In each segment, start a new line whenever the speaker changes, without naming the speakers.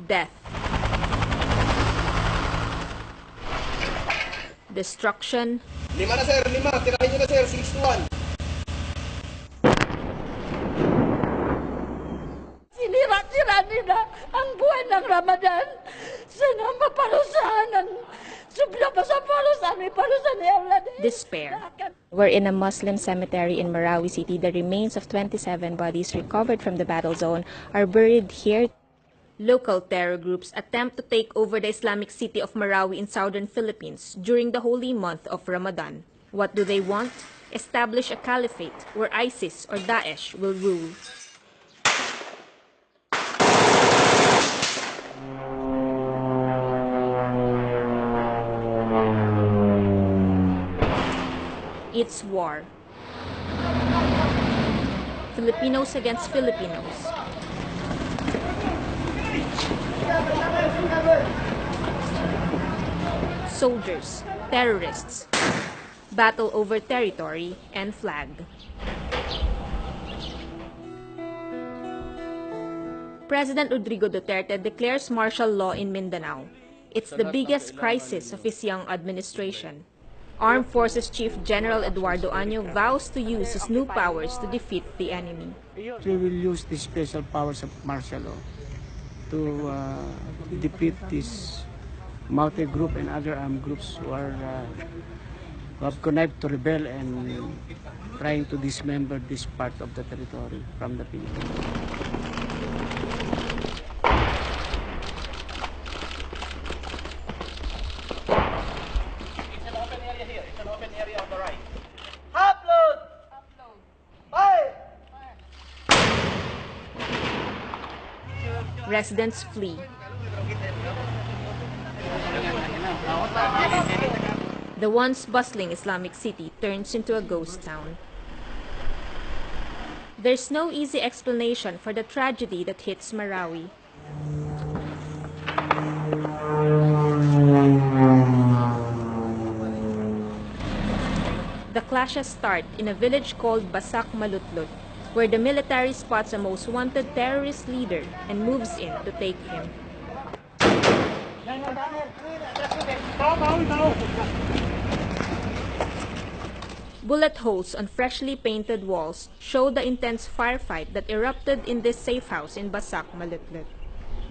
death, destruction,
5 na sir, 5. Tirahin nyo na sir, 6-1.
Sinira-sira nila ang buwan ng Ramadan. Sana maparusahan ang subla pa sa parusahan, may parusahan ni Allah.
despair. We're in a Muslim cemetery in Marawi City. The remains of 27 bodies recovered from the battle zone are buried here. Local terror groups attempt to take over the Islamic city of Marawi in southern Philippines during the holy month of Ramadan. What do they want? Establish a caliphate where ISIS or Daesh will rule. It's war. Filipinos against Filipinos. Soldiers, terrorists, battle over territory and flag. President Rodrigo Duterte declares martial law in Mindanao. It's the biggest crisis of his young administration. Armed Forces Chief General Eduardo Año vows to use his new powers to defeat the enemy.
We will use the special powers of martial law to defeat this Maute group and other armed groups who have connived to rebel and trying to dismember this part of the territory from the Philippines.
Residents flee. The once bustling Islamic city turns into a ghost town. There's no easy explanation for the tragedy that hits Marawi. The clashes start in a village called Basak Malutlut, where the military spots a most wanted terrorist leader and moves in to take him. Bullet holes on freshly painted walls show the intense firefight that erupted in this safe house in Basak Malutlut.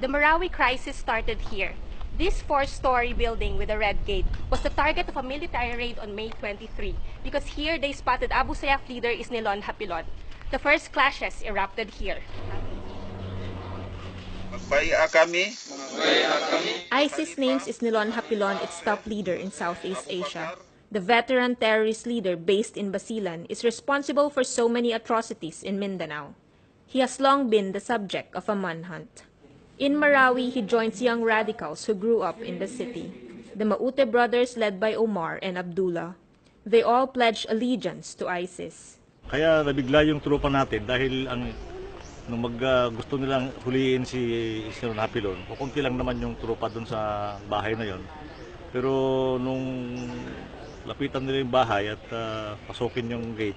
The Marawi crisis started here. This 4-story building with a red gate was the target of a military raid on May 23 because here they spotted Abu Sayyaf leader Isnilon Hapilon. The first clashes erupted here. ISIS names Isnilon Hapilon its top leader in Southeast Asia. The veteran terrorist leader based in Basilan is responsible for so many atrocities in Mindanao. He has long been the subject of a manhunt. In Marawi, he joins young radicals who grew up in the city. The Maute brothers led by Omar and Abdullah. They all pledged allegiance to ISIS.
Kaya nabigla yung tropa natin dahil nung gusto nilang huliin si Isnilon Hapilon, kukunti lang naman yung tropa doon sa bahay na yon. Pero nung lapitan nila yung bahay at pasukin yung gate,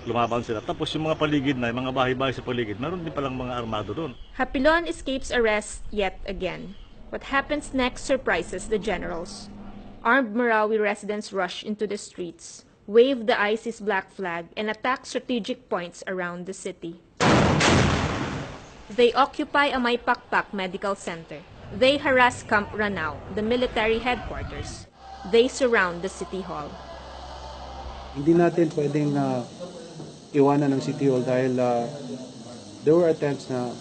lumaban sila. Tapos yung mga paligid na, yung mga bahay-bahay sa paligid, meron din palang mga armado doon.
Hapilon escapes arrest yet again. What happens next surprises the generals. Armed Marawi residents rush into the streets, wave the ISIS black flag, and attack strategic points around the city. They occupy a Maypakpak Medical Center. They harass Camp Maranaw, the military headquarters. They surround the city hall.
Hindi natin pwedeng iwanan ng city hall dahil there were attempts na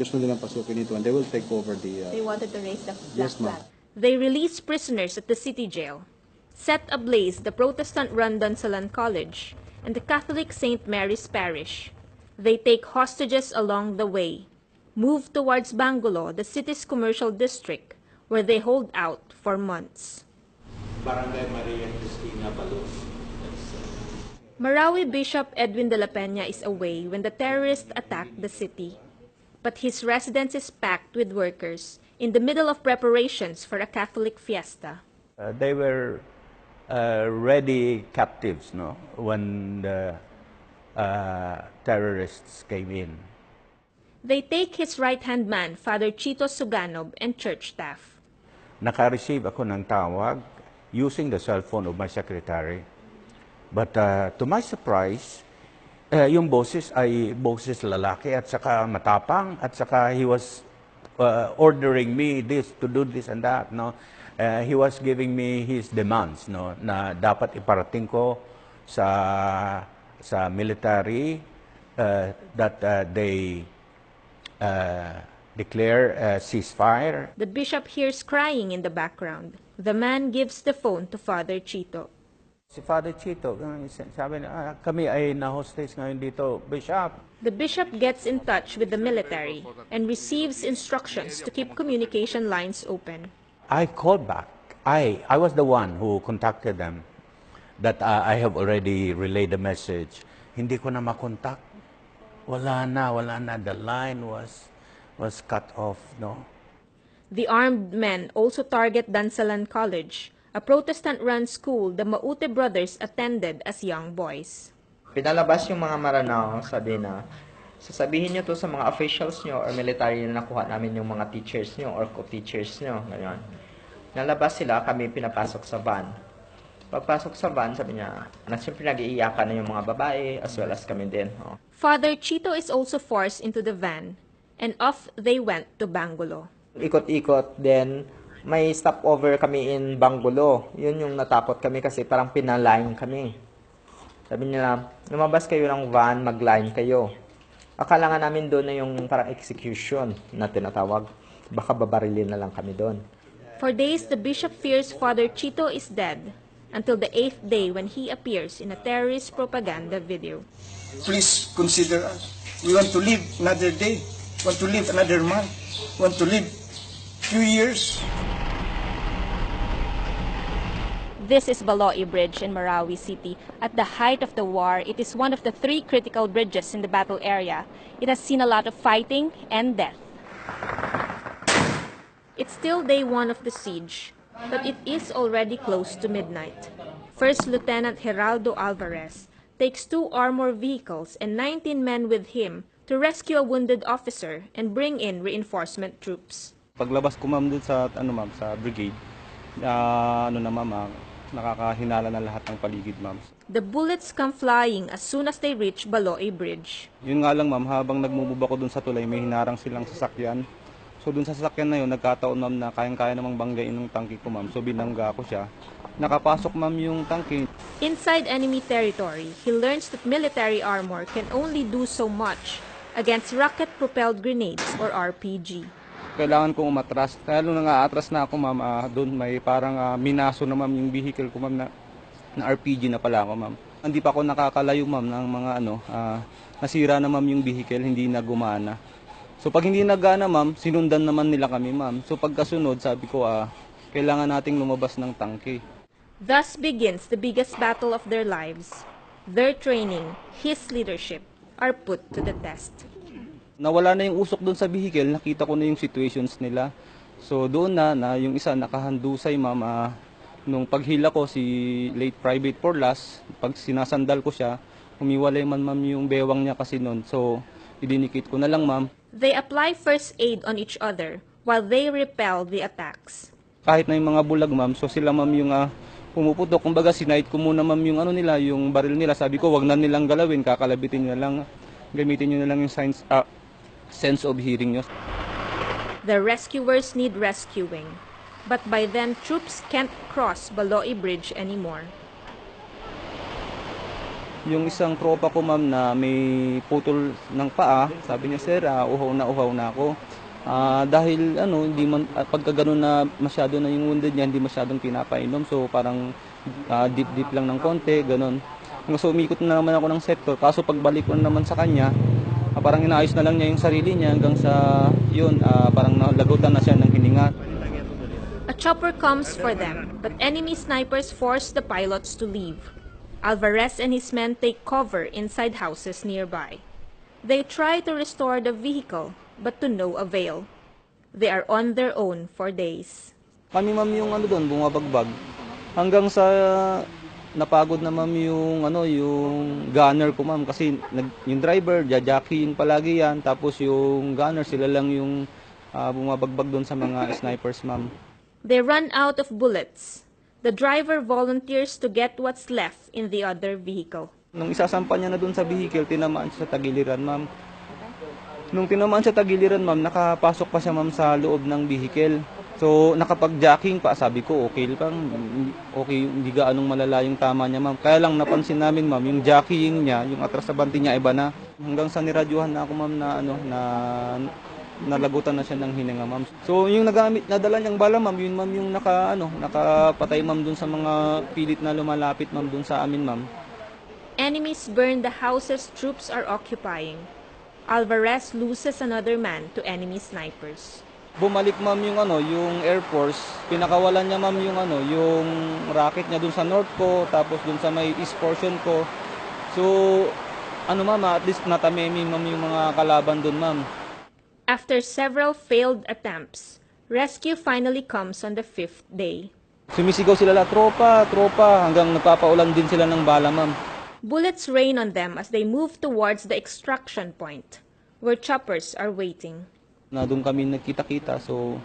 gusto nilang pasukin ito and they will take over the...
They wanted to raise the black
yes, ma'am.
flag. They release prisoners at the city jail, set ablaze the Protestant-run Dansalan College and the Catholic St. Mary's Parish. They take hostages along the way, move towards Bangulo, the city's commercial district, where they hold out for months.
Barangay Maria Cristina Balon.
Marawi Bishop Edwin de la Peña is away when the terrorists attack the city. But his residence is packed with workers in the middle of preparations for a Catholic fiesta.
They were ready captives, when the terrorists came in.
They take his right-hand man, Father Chito Suganob, and church staff.
Naka-receive ako ng tawag using the cell phone of my secretary. But to my surprise, yung boses ay boses lalaki at saka matapang at saka he was ordering me this to do this and that, no. He was giving me his demands, no, na dapat iparating ko sa military that they declare ceasefire.
The bishop hears crying in the background. The man gives the phone to Father Chito.
Si Father Chito, sabi niya, kami ay na-hostage ngayon dito, Bishop.
The bishop gets in touch with the military and receives instructions to keep communication lines open.
I called back. I was the one who contacted them that I have already relayed the message. Hindi ko na makontak. Wala na. The line was cut off, no?
The armed men also target Dansalan College, a Protestant-run school the Maute brothers attended as young boys.
Pinalabas yung mga maranaw, sabi na, sasabihin nyo to sa mga officials nyo or military na nakuha namin yung mga teachers nyo or co-teachers nyo. Ganyan. Nalabas sila, kami pinapasok sa van. Pagpasok sa van, sabi niya, siyempre nag-iiyakan na yung mga babae as well as kami din. Oh.
Father Chito is also forced into the van, and off they went to Bangulo.
Ikot-ikot, then may stopover kami in Bangulo. Yun yung natakot kami kasi parang pinaline kami. Sabi nila, lumabas kayo ng van, mag-line kayo. Akala nga namin doon na yung parang execution na tinatawag. Baka babarilin na lang kami doon.
For days, the bishop fears Father Chito is dead, until the 8th day when he appears in a terrorist propaganda video.
Please consider us. We want to live another day. Want to live another month. Want to live few years.
This is Baloi Bridge in Marawi City. At the height of the war, it is one of the 3 critical bridges in the battle area. It has seen a lot of fighting and death. It's still day 1 of the siege, but it is already close to midnight. First Lieutenant Geraldo Alvarez takes 2 armored vehicles and 19 men with him to rescue a wounded officer and bring in reinforcement troops.
Paglabas ko ma'am dun sa sa brigade, nakakahinala na lahat ng paligid ma'am.
The bullets come flying as soon as they reach Baloi Bridge.
Yun nga lang ma'am, habang nagmumove ako dun sa tulay, may hinarang silang sasakyan. So dun sa sasakyan na yun, nagkataon ma'am na kayang-kaya namang banggain ng tangke ko ma'am. So binangga ko siya. Nakapasok ma'am yung tangke.
Inside enemy territory, he learns that military armor can only do so much against rocket-propelled grenades or RPG.
Kailangan kong umatras. Kaya nung nang-aatras na ako ma'am, doon may parang minaso na ma'am yung vehicle ko ma'am na RPG na pala ako ma'am. Hindi pa ako nakakalayo ma'am ng mga nasira na ma'am yung vehicle, hindi na gumana. So pag hindi nagana ma'am, sinundan naman nila kami ma'am. So pagkasunod, sabi ko kailangan nating lumabas ng tangke.
Thus begins the biggest battle of their lives. Their training, his leadership, are put to the test.
Nawala na yung usok doon sa vehicle, nakita ko na yung situations nila. So doon na yung isa nakahandusay ma'am, nung paghila ko si late Private Porlas, pag sinasandal ko siya, humiwalay man ma'am yung bewang niya kasi noon. So idinikit ko na lang ma'am.
They apply first aid on each other while they repel the attacks.
Kahit na yung mga bulag ma'am, so sila ma'am yung pumuputok. Kumbaga sinait ko muna ma'am yung nila, yung baril nila. Sabi ko wag na nilang galawin, kakalabitin nyo na lang, gamitin nyo na lang yung sense of hearing nyo.
The rescuers need rescuing, but by then troops can't cross Baloi Bridge anymore.
Yung isang tropa ko ma'am na may putol ng paa, sabi niya, sir, uhaw na ako. Dahil hindi man, pagka ganun na masyado na yung wounded niya, hindi masyadong pinapainom. So parang deep lang ng konti, ganun. So umikot na naman ako ng sector, kaso pagbalik ko naman sa kanya, parang inaayos na lang niya yung sarili niya hanggang sa yun, parang nalagutan na siya ng hininga.
A chopper comes for them, but enemy snipers force the pilots to leave. Alvarez and his men take cover inside houses nearby. They try to restore the vehicle, but to no avail. They are on their own for days.
Kami ma'am yung doon, bumabagbag. Hanggang sa napagod na ma'am yung yung gunner ko ma'am kasi yung driver jajacking palagi yan tapos yung gunner sila lang yung bumabagbag doon sa mga snipers ma'am.
They run out of bullets. The driver volunteers to get what's left in the other vehicle.
Nung isasampa niya na doon sa vehicle, tinamaan siya sa tagiliran ma'am. Nung tinamaan sa tagiliran ma'am, nakapasok pa siya ma'am sa loob ng vehicle. So, nakapag-jacking pa, sabi ko, okay lang, okay, hindi gaanong malala yung tama niya, ma'am. Kaya lang napansin namin, ma'am, yung jacking niya, yung atras sa banti niya, iba na. Hanggang sa niradyuhan na ako, ma'am, na nalagutan na siya ng hininga, ma'am. So, yung nadala niyang bala, ma'am, yun, ma'am, yung nakapatay, ma'am, dun sa mga pilit na lumalapit, ma'am, dun sa amin, ma'am.
Enemies burn the houses troops are occupying. Alvarez loses another man to enemy snipers.
Bumalik ma'am yung Air Force, pinakawalan niya ma'am yung rocket niya dun sa north ko, tapos dun sa may east portion ko. So, ma'am, at least natamemi ma'am yung mga kalaban dun ma'am.
After several failed attempts, rescue finally comes on the 5th day.
Sumisigaw sila tropa, hanggang napapaulan din sila ng bala ma'am.
Bullets rain on them as they move towards the extraction point, where choppers are waiting.
Na doon kami nagkita-kita, so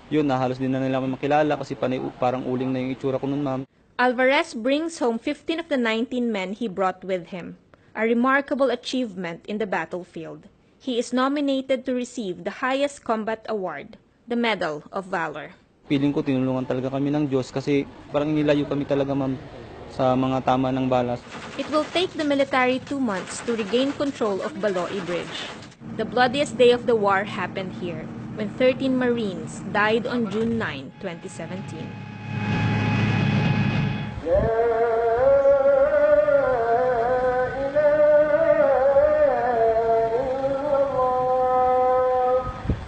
yun, halos din na nila makilala kasi parang uling na yung itsura ko nun ma'am.
Alvarez brings home 15 of the 19 men he brought with him, a remarkable achievement in the battlefield. He is nominated to receive the highest combat award, the Medal of Valor.
Feeling ko tinulungan talaga kami ng Diyos kasi parang nilayo kami talaga ma'am sa mga tama ng balas.
It will take the military 2 months to regain control of Baloi Bridge. The bloodiest day of the war happened here, when 13 Marines died on June 9, 2017.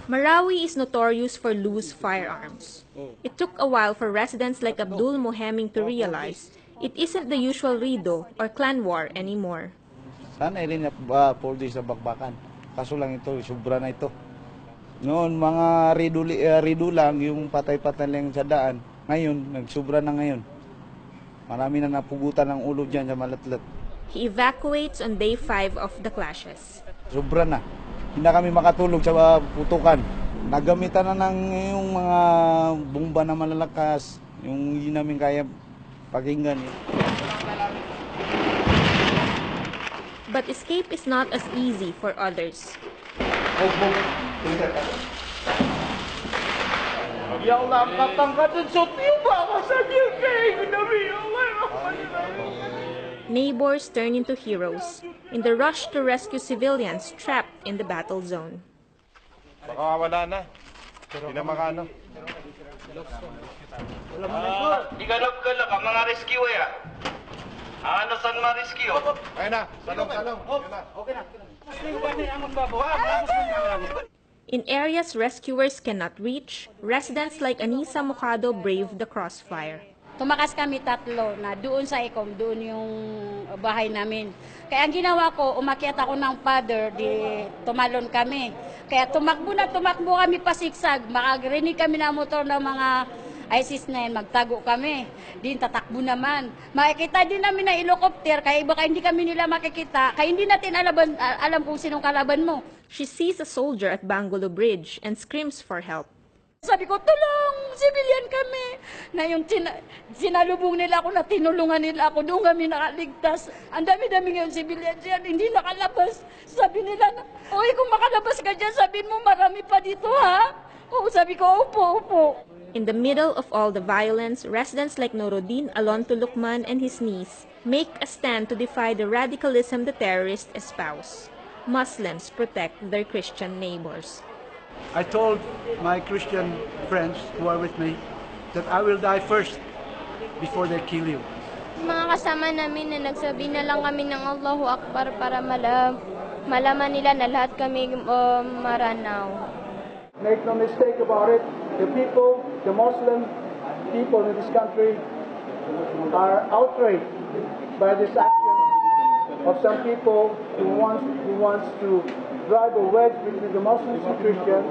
Marawi is notorious for loose firearms. It took a while for residents like Abdul Moheming to realize it isn't the usual rido or clan war anymore.
Sana rin na for this sa bakbakan. Kaso lang ito, sobra na ito. Noon, mga rido lang, yung patay-patay lang sa daan. Ngayon, nagsubra na ngayon. Marami na napugutan ng ulo dyan sa malatlat.
He evacuates on day 5 of the clashes.
Sobra na. Hindi na kami makatulog sa putukan. Nagamitan na ng yung mga bomba na malalakas. Yung hindi namin kaya pakinggan.
But escape is not as easy for others. Neighbors turn into heroes in the rush to rescue civilians trapped in the battle zone.
Baka wala na. Hindi na makano.
Igalap-galap ang mga rescue ya. Ano saan ma-rescue?
Ayun na, salong.
Okay na.
In areas rescuers cannot reach, residents like Anisa Mukado brave the crossfire.
Tumakas kami 3 na doon sa Ikom, doon yung bahay namin. Kaya ang ginawa ko, umakyat ako ng pader, tumalon kami. Kaya tumakbo kami pasiksag, makagrinig kami ng motor ng mga ISIS na yan, magtago kami. Din tatakbo naman. Makikita din namin na helicopter, kaya baka hindi kami nila makikita, kaya hindi natin alam kung sinong kalaban mo.
She sees a soldier at Bangulo Bridge and screams for help.
Sabi ko, tulong! Civilian kami! Na yung sinalubong nila ako, na tinulungan nila ako, doon kami nakaligtas. Ang dami-dami ngayon civilian dyan, hindi nakalabas. Sabi nila, oy, kung makalabas ka dyan, sabihin mo, marami pa dito, ha? Oo, sabi ko, opo.
In the middle of all the violence, residents like Norodin Alonto Lukman and his niece make a stand to defy the radicalism the terrorists espouse. Muslims protect their Christian neighbors.
I told my Christian friends who are with me that I will die first before they kill you.
Mga kasama namin na nagsabi na lang kami ng Allahu Akbar para malaman nila na lahat kami maranaw.
Make no mistake about it, the Muslim people in this country are outraged by this action of some people who wants to drive a wedge between the Muslims and Christians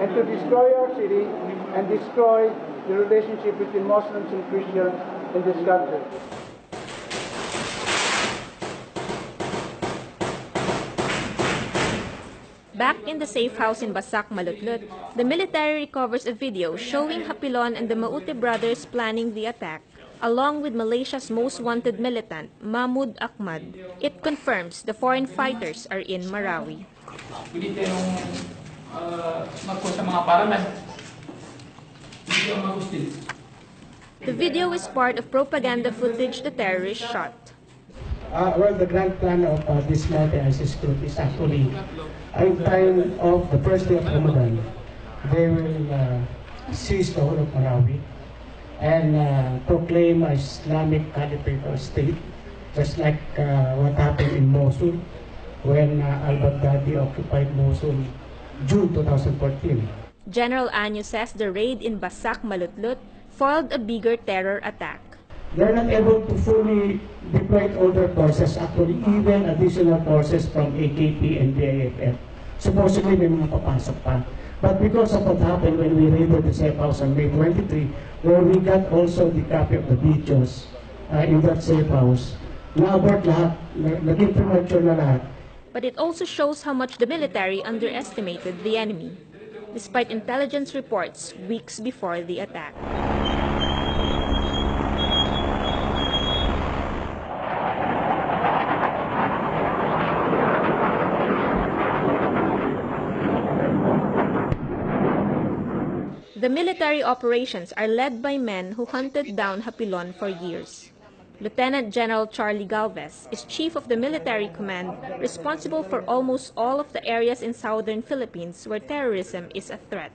and to destroy our city and destroy the relationship between Muslims and Christians in this country.
Back in the safe house in Basak, Malutlut, the military recovers a video showing Hapilon and the Maute brothers planning the attack, along with Malaysia's most wanted militant, Mahmud Ahmad. It confirms the foreign fighters are in Marawi. The video is part of propaganda footage the terrorists shot.
Well, the grand plan of this multi-ISIS group is actually, in time of the first day of Ramadan, they will seize the whole of Marawi and proclaim an Islamic Caliphate or state, just like what happened in Mosul when al-Baghdadi occupied Mosul June 2014.
General Anyo says the raid in Basak, Malutlut foiled a bigger terror attack.
They're not able to fully deploy all their forces, actually even additional forces from AKP and BIFF. Supposedly may mga papasok pa. But because of what happened when we raided the safe house on May 23, where we got also the copy of the videos in that safe house, na-abort lahat, naging premature na lahat.
But it also shows how much the military underestimated the enemy, despite intelligence reports weeks before the attack. The military operations are led by men who hunted down Hapilon for years. Lieutenant General Charlie Galvez is chief of the military command responsible for almost all of the areas in southern Philippines where terrorism is a threat.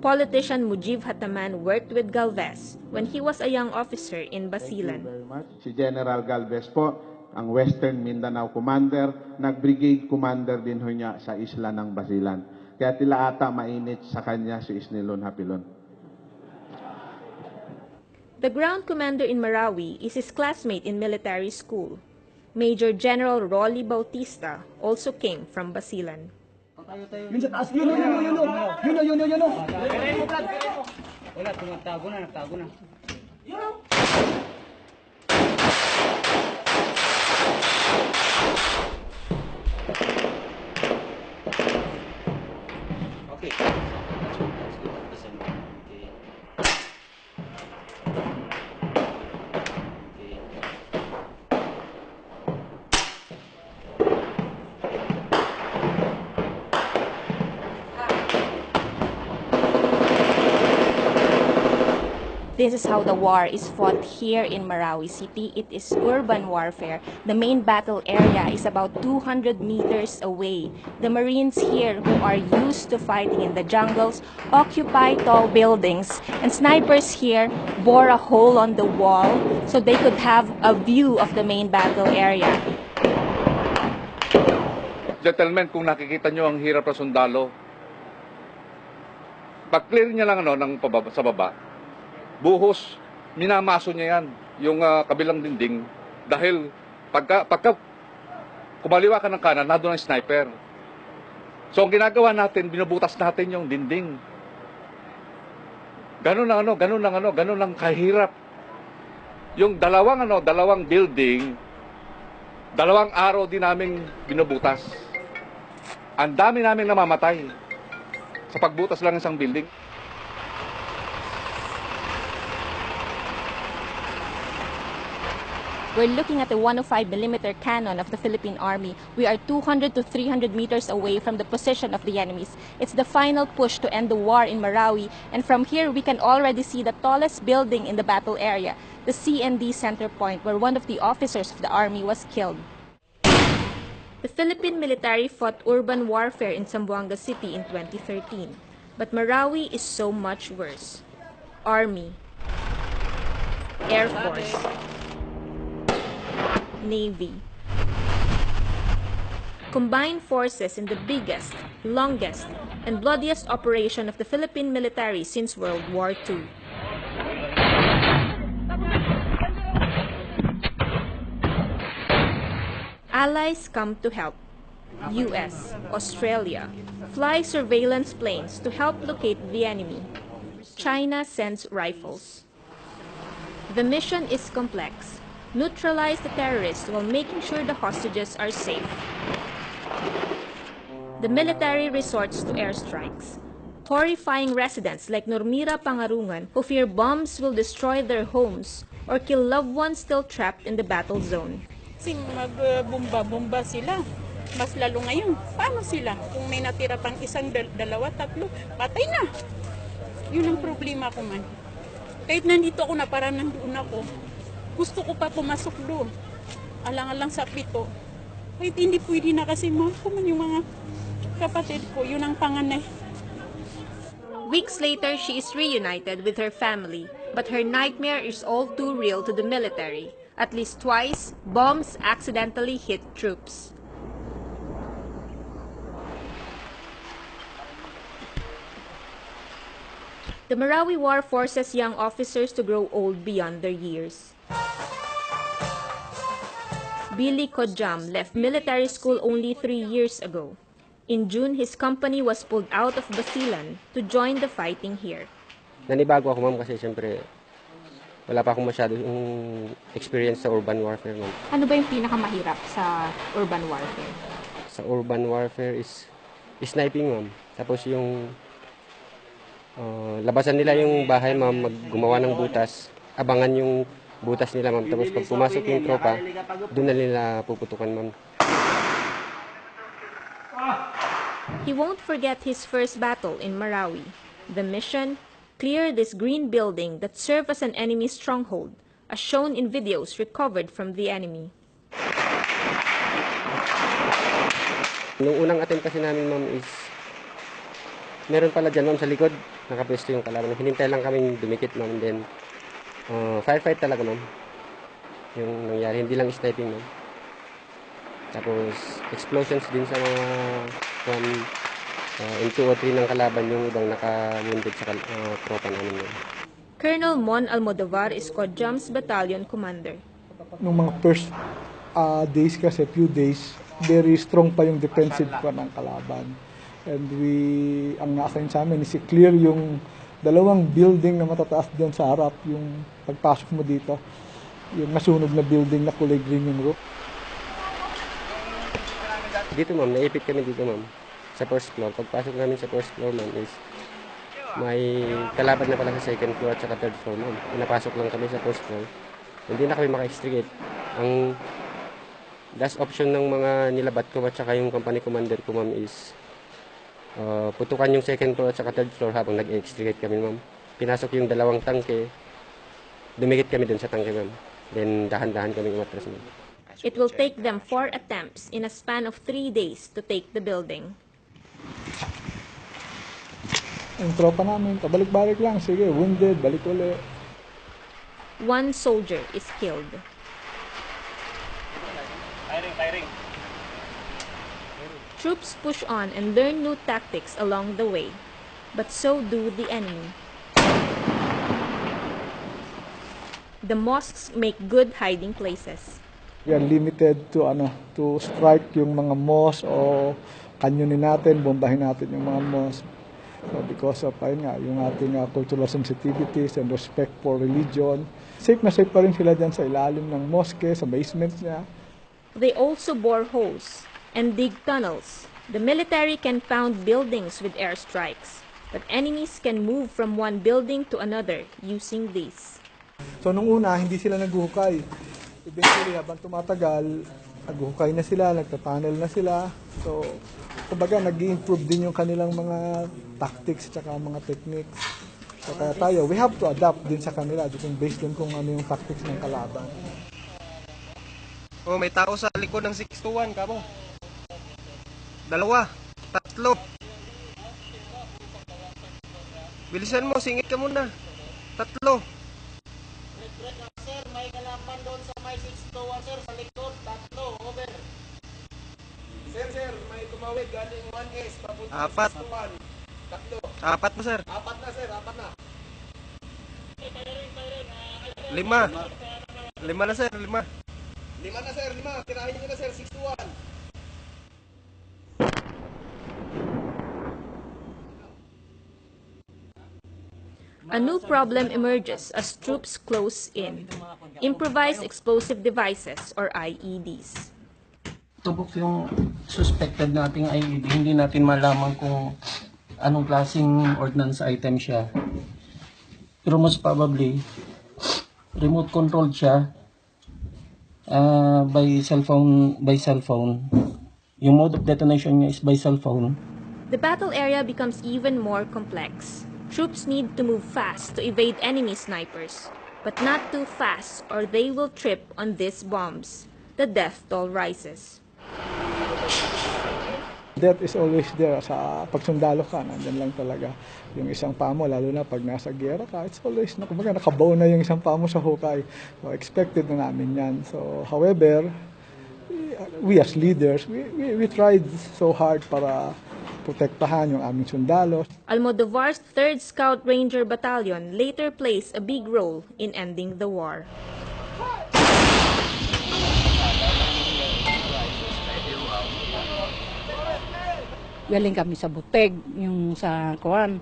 Politician Mujib Hataman worked with Galvez when he was a young officer in Basilan.
Thank you very much. Si General Galvez po, ang Western Mindanao Commander, nag-brigade commander din ho niya sa isla ng Basilan. Kaya tila ata mainit sa kanya si Isnilon Hapilon.
The ground commander in Marawi is his classmate in military school. Major General Rolly Bautista also came from Basilan.
Yun sa taas, yun.
Wala, tumatago na, nagtago na.
This is how the war is fought here in Marawi City. It is urban warfare. The main battle area is about 200 meters away. The Marines here, who are used to fighting in the jungles, occupy tall buildings. And snipers here bore a hole on the wall so they could have a view of the main battle area.
Gentlemen, kung nakikita nyo ang hirap na sundalo, pag-clear niya lang sa baba, buhos, minamaso niya yan, yung kabilang dinding, dahil pagka kumaliwa ka ng kanan, nandun ang sniper. So ang ginagawa natin, binubutas natin yung dinding. Ganun lang kahirap. Yung dalawang building, dalawang araw din namin binubutas. Ang dami namin namamatay sa pagbutas lang ng isang building.
We're looking at the 105mm cannon of the Philippine Army. We are 200 to 300 meters away from the position of the enemies. It's the final push to end the war in Marawi, and from here we can already see the tallest building in the battle area, the CND center point, where one of the officers of the army was killed. The Philippine military fought urban warfare in Zamboanga City in 2013. But Marawi is so much worse. Army, Air Force, Navy. Combined forces in the biggest, longest, and bloodiest operation of the Philippine military since World War II. Allies come to help. US, Australia, fly surveillance planes to help locate the enemy. China sends rifles. The mission is complex. Neutralize the terrorists while making sure the hostages are safe. the military resorts to airstrikes, horrifying residents like Normira Pangarungan who fear bombs will destroy their homes or kill loved ones still trapped in the battle zone.
Kasi magbumba-bumba sila. Mas lalo ngayon, paano sila? Kung may natira pang isang, dalawa, tatlo, patay na. Yun ang problema ko man. Kahit nandito ako na parang nandoon ako, gusto ko pa pumasok doon. Alang-alang sa pito. Kahit hindi pwede na kasi mahal ko man yung mga kapatid ko. Yun ang panganay.
Weeks later, she is reunited with her family, but her nightmare is all too real to the military. At least twice, bombs accidentally hit troops. The Marawi War forces young officers to grow old beyond their years. Billy Kodjam left military school only 3 years ago. In June, his company was pulled out of Basilan to join the fighting here.
Nanibago ako, ma'am, kasi siyempre wala pa akong masyadong experience sa urban warfare, ma'am.
Ano ba yung pinakamahirap sa urban warfare?
Sa urban warfare is sniping, ma'am. Tapos yung labasan nila yung bahay, ma'am, gumawa ng butas, abangan yung butas nila, ma'am. Tapos pag pumasok yung tropa, doon na nila puputukan, ma'am.
He won't forget his first battle in Marawi. The mission: clear this green building that served as an enemy stronghold, as shown in videos recovered from the enemy.
Nung unang attempt kasi namin, ma'am, is meron pala dyan, ma'am, sa likod. Nakapwesto yung kalaban. Hinintay lang kaming dumikit, ma'am. Then, firefight talaga, ma'am. Yung nangyari, hindi lang sniping, ma'am. Tapos, explosions din sa mga M2 o 3 ng kalaban, yung ibang naka-wounded sa tropa namin, ma'am.
Colonel Mon Almodovar is Kodjam's battalion commander.
Nung mga first days kasi, few days, very strong pa yung defensive pa ng kalaban. And ang na-assign sa amin is i-clear yung dalawang building na matataas dyan sa harap, yung pagpasok mo dito, yung nasunog na building na kulay green yung roof.
Dito, ma'am, naipit kami dito, ma'am, sa first floor. Pagpasok namin sa first floor, ma'am, is may kalaban na pala sa second floor at saka third floor, ma'am. Pinapasok lang kami sa first floor. Hindi na kami maka-extricate. Ang last option ng mga nilabat ko at saka yung company commander ko, ma'am, is putukan yung second floor at saka third floor habang nag-extricate kami, ma'am. Pinasok yung dalawang tangke, dumikit kami dun sa tangke, ma'am. Then dahan-dahan kami umatras, ma'am.
It will take them 4 attempts in a span of 3 days to take the building.
Ang tropa namin, pabalik-balik lang, sige, wounded, balik ulit.
1 soldier is killed.
Firing.
Troops push on and learn new tactics along the way, but so do the enemy. The mosques make good hiding places.
We are limited to strike yung mga mosques o kanyonin natin, bombahin natin yung mga mosques. So because of yung ating cultural sensitivities and respect for religion, safe na safe pa rin sila dyan sa ilalim ng mosque, sa basements niya.
They also bore holes and dig tunnels. The military can pound buildings with airstrikes, but enemies can move from one building to another using these.
So nung una, hindi sila naghuhukay. Eventually, habang tumatagal, naghuhukay na sila, nagtatunnel na sila. So, kumbaga, nag-i-improve din yung kanilang mga tactics at mga techniques. So, kaya tayo, we have to adapt din sa kanila, based din kung ano yung tactics ng kalaban.
Oh, may tao sa likod ng 621, kamo. 2, 3. Bilisan mo, singit ka muna. 3.
Sir, may kalaban doon sa may 621, sir, sa likod. 3, over. Sir, may tumawid galing 1S, papunta
4.
621.
4 na, sir.
4 na, sir, 4 na.
5 na, sir, 5.
5 na, sir, 5. Tirahin nyo na, sir, 621.
A new problem emerges as troops close in: improvised explosive devices or IEDs.
tubok yung suspected nating IED, hindi natin malaman kung anong klaseng ordnance item siya. Pero most probably, remote controlled siya by cell phone. Yung mode of detonation niya is by cell phone.
The battle area becomes even more complex. Troops need to move fast to evade enemy snipers, but not too fast or they will trip on these bombs. The death toll rises.
Death is always there. Sa pagsundalo ka, nandyan lang talaga yung isang paa mo, lalo na pag nasa giyera ka, it's always, nakabaw na yung isang paa mo sa hukay. So, expected na namin yan. So, however, we as leaders, we tried so hard para protektahan yung aming sundalo.
Almodovar's 3rd Scout Ranger Battalion later plays a big role in ending the war.
Galing kami sa Buteg, yung sa Kuan.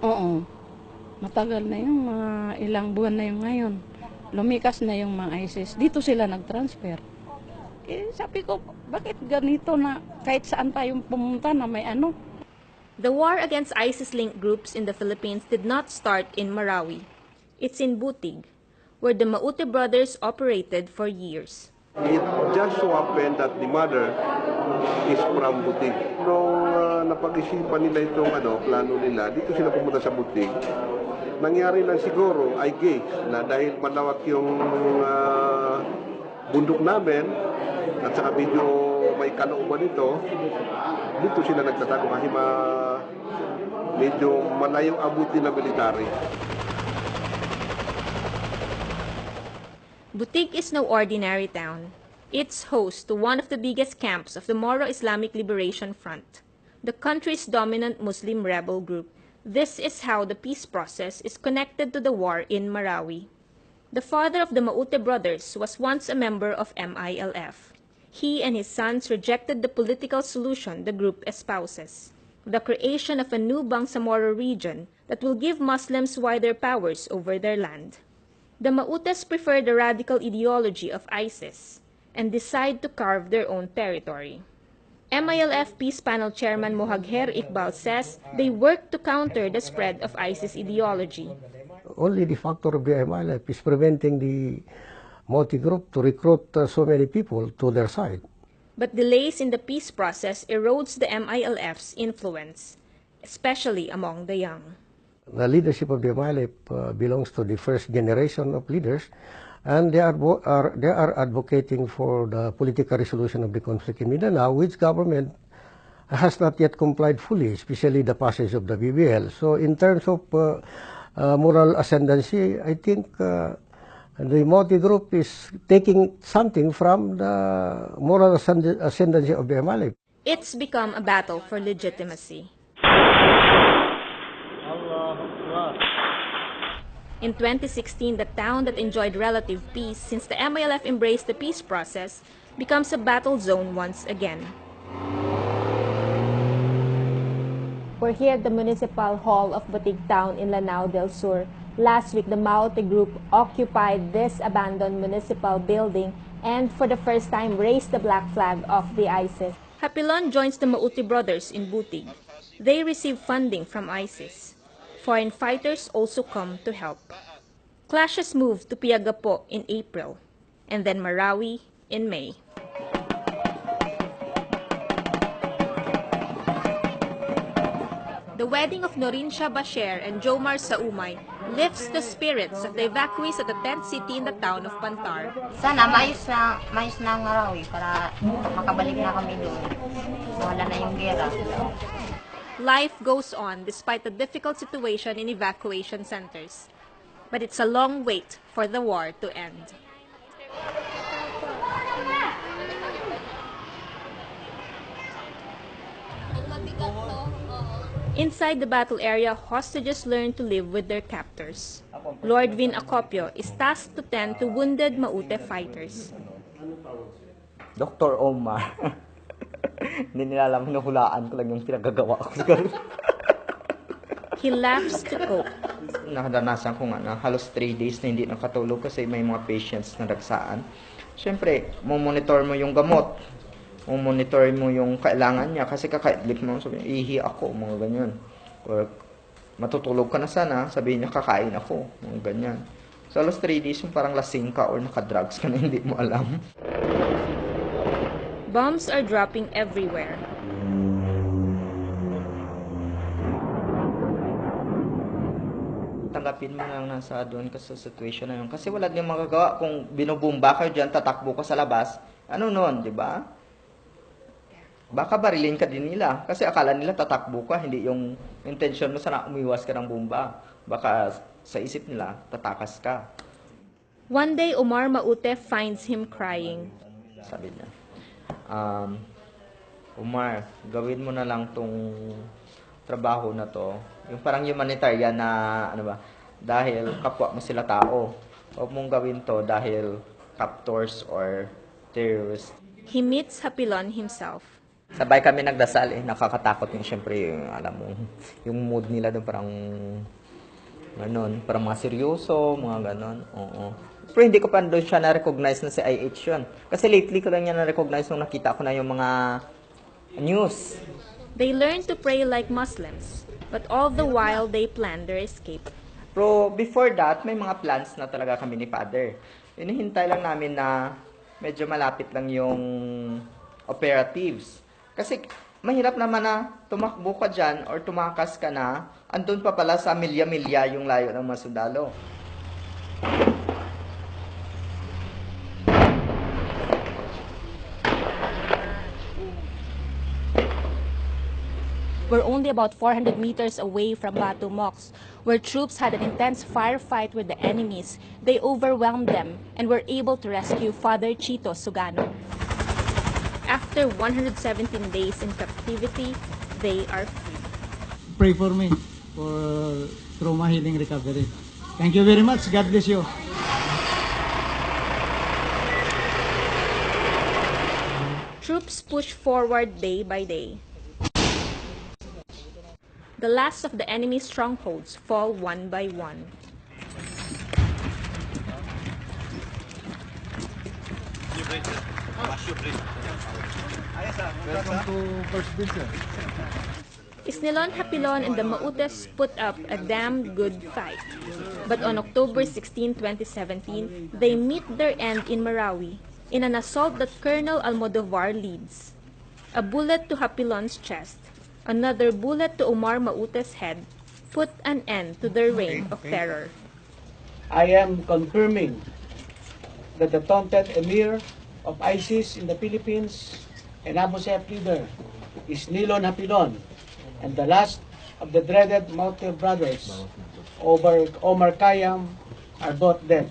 Oo, matagal na yung ilang buwan na yung ngayon. Lumikas na yung mga ISIS. Dito sila nag-transfer. Eh, sabi ko, bakit ganito na kahit saan tayong pumunta na may ano?
The war against ISIS-linked groups in the Philippines did not start in Marawi. It's in Butig, where the Maute brothers operated for years.
It just so happened that the mother is from Butig. Nung napag-isipan nila itong plano nila, dito sila pumunta sa Butig. Nangyari lang siguro, I guess, na dahil malawak yung bundok namin, at saka medyo may kalooban ito, dito sila nagtatago kasi medyo malayong abuti na military.
Butig is no ordinary town. It's host to one of the biggest camps of the Moro Islamic Liberation Front, the country's dominant Muslim rebel group. This is how the peace process is connected to the war in Marawi. The father of the Maute brothers was once a member of MILF. He and his sons rejected the political solution the group espouses, the creation of a new Bangsamoro region that will give Muslims wider powers over their land. The Mautes prefer the radical ideology of ISIS and decide to carve their own territory. MILF Peace Panel Chairman Mohagher Iqbal says they work to counter the spread of ISIS ideology.
Only the factor of the MILF is preventing the Maute group to recruit so many people to their side.
But delays in the peace process erodes the MILF's influence, especially among the young.
The leadership of the MILF belongs to the first generation of leaders, and they are advocating for the political resolution of the conflict in Mindanao, which government has not yet complied fully, especially the passage of the BBL. So in terms of moral ascendancy, I think the Maute group is taking something from the moral ascendancy of the MILF.
It's become a battle for legitimacy. In 2016, the town that enjoyed relative peace since the MILF embraced the peace process becomes a battle zone once again.
We're here at the Municipal Hall of Butig Town in Lanao del Sur. Last week, the Maute group occupied this abandoned municipal building and for the first time raised the black flag of the ISIS.
Hapilon joins the Maute brothers in Butig. They receive funding from ISIS. Foreign fighters also come to help. Clashes moved to Piagapo in April, and then Marawi in May. The wedding of Norinsha Basher and Jomar Saumay lifts the spirits of the evacuees at the tent city in the town of Pantar.
Sana maayos na ang Marawi para makabalik na kami doon. Wala na yung gera.
Life goes on despite the difficult situation in evacuation centers. But it's a long wait for the war to end. Inside the battle area, hostages learn to live with their captors. Lord Vin Acopio is tasked to tend to wounded Maute fighters.
Dr. Omar. Hindi nila alam, hinuhulaan ko lang yung pinagagawa ko.
He laughs to cope.
Nakadanasan ko nga na halos 3 days na hindi nakatulog kasi may mga patients na dagsaan. Siyempre, monitor mo yung gamot. monitor mo yung kailangan niya kasi kakaidlip mo, sabi niya, ihi ako, mga ganyan. Or matutulog ka na sana, sabihin niya, kakain ako, mga ganyan. So, alas 3 days, yung parang lasing ka or nakadrugs ka na hindi mo alam.
Bombs are dropping everywhere.
Tanggapin mo lang nasa doon ka sa situation na yun. Kasi wala din magagawa. Kung binubumba kayo dyan, tatakbo ka sa labas, ano nun, di ba? Baka barilin ka din nila. Kasi akala nila tatakbo ka, hindi yung intention mo sana umiwas ka ng bomba. Baka sa isip nila, tatakas ka.
One day, Omar Maute finds him crying.
Sabi niya, Omar, gawin mo na lang tong trabaho na to. Yung parang humanitarian na, ano ba, dahil kapwa mo sila tao. Huwag mong gawin to dahil captors or terrorists.
He meets Hapilon himself.
Sabay kami nagdasal nakakatakot yung syempre, yung, alam mo, yung mood nila doon parang, ganon, parang mga seryoso, mga ganon, oo. Pero hindi ko pa doon siya na-recognize na si IH yun. Kasi lately ko lang niya na-recognize nung nakita ko na yung mga news.
They learn to pray like Muslims, but all the while they plan their escape.
Pero before that, may mga plans na talaga kami ni Father. Inihintay lang namin na medyo malapit lang yung operatives. Kasi mahirap naman na tumakbo ka dyan or tumakas ka na, andun pa pala sa milya-milya yung layo ng mga sundalo.
We're only about 400 meters away from Batu Mox, where troops had an intense firefight with the enemies. They overwhelmed them and were able to rescue Father Chito Sugano.
After 117 days in captivity, they are free.
Pray for me for trauma healing recovery. Thank you very much. God bless you.
Troops push forward day by day. The last of the enemy's strongholds fall one by one.
Welcome to First Bishop.
Isnilon Hapilon and the Mautes put up a damn good fight. But on October 16, 2017, they meet their end in Marawi in an assault that Colonel Almodovar leads. A bullet to Hapilon's chest, another bullet to Omar Maute's head, put an end to their reign of terror.
I am confirming that the taunted emir of ISIS in the Philippines and Abu Sayyaf leader is Nilon Hapilon, and the last of the dreaded Maute brothers, Omar Khayyam, are both dead.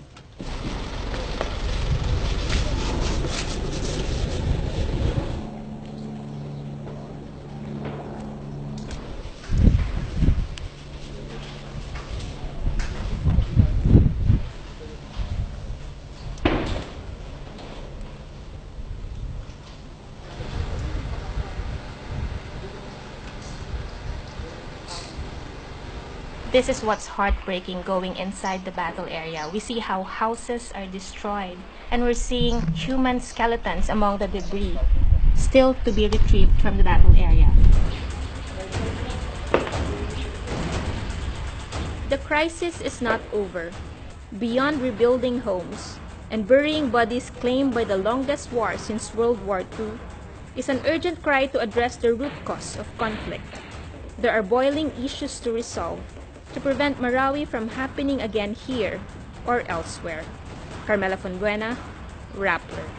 This is what's heartbreaking going inside the battle area. We see how houses are destroyed, and we're seeing human skeletons among the debris, still to be retrieved from the battle area.
The crisis is not over. Beyond rebuilding homes and burying bodies claimed by the longest war since World War II is an urgent cry to address the root cause of conflict. There are boiling issues to resolve to prevent Marawi from happening again here or elsewhere. Carmela Fonbuena, Rappler.